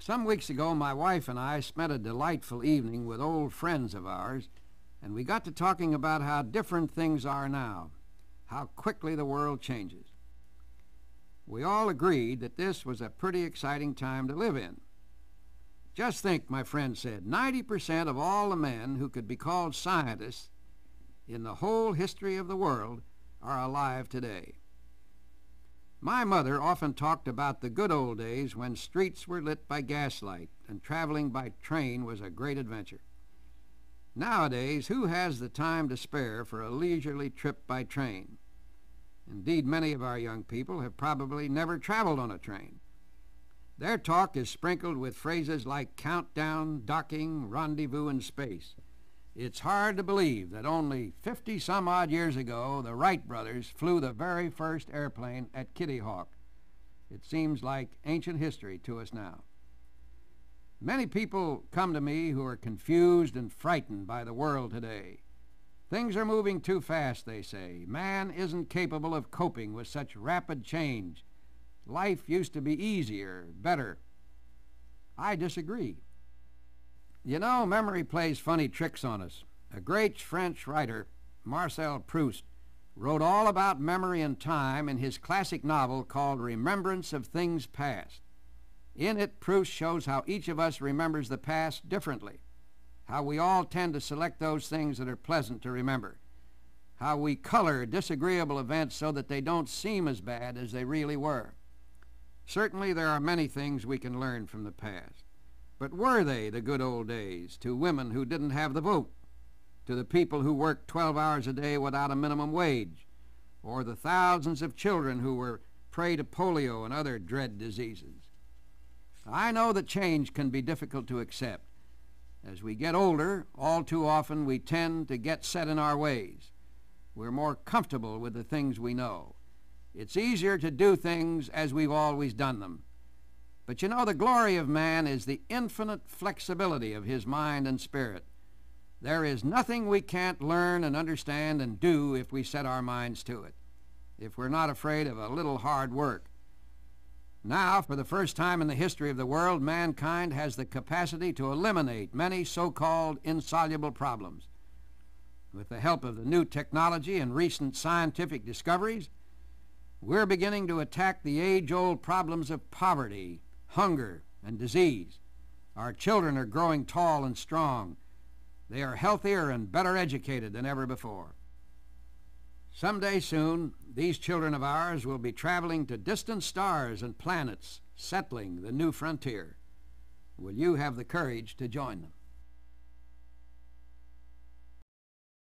Some weeks ago, my wife and I spent a delightful evening with old friends of ours, and we got to talking about how different things are now, how quickly the world changes. We all agreed that this was a pretty exciting time to live in. Just think, my friend said, 90% of all the men who could be called scientists in the whole history of the world are alive today. My mother often talked about the good old days when streets were lit by gaslight and traveling by train was a great adventure. Nowadays, who has the time to spare for a leisurely trip by train? Indeed, many of our young people have probably never traveled on a train. Their talk is sprinkled with phrases like countdown, docking, rendezvous in space. It's hard to believe that only 50-some-odd years ago, the Wright brothers flew the very first airplane at Kitty Hawk. It seems like ancient history to us now. Many people come to me who are confused and frightened by the world today. Things are moving too fast, they say. Man isn't capable of coping with such rapid change. Life used to be easier, better. I disagree. You know, memory plays funny tricks on us. A great French writer, Marcel Proust, wrote all about memory and time in his classic novel called Remembrance of Things Past. In it, Proust shows how each of us remembers the past differently, how we all tend to select those things that are pleasant to remember, how we color disagreeable events so that they don't seem as bad as they really were. Certainly there are many things we can learn from the past. But were they the good old days to women who didn't have the vote, to the people who worked 12 hours a day without a minimum wage, or the thousands of children who were prey to polio and other dread diseases? I know that change can be difficult to accept. As we get older, all too often we tend to get set in our ways. We're more comfortable with the things we know. It's easier to do things as we've always done them. But you know, the glory of man is the infinite flexibility of his mind and spirit. There is nothing we can't learn and understand and do if we set our minds to it, if we're not afraid of a little hard work. Now, for the first time in the history of the world, mankind has the capacity to eliminate many so-called insoluble problems. With the help of the new technology and recent scientific discoveries, we're beginning to attack the age-old problems of poverty, hunger, and disease. Our children are growing tall and strong. They are healthier and better educated than ever before. Someday soon, these children of ours will be traveling to distant stars and planets, settling the new frontier. Will you have the courage to join them?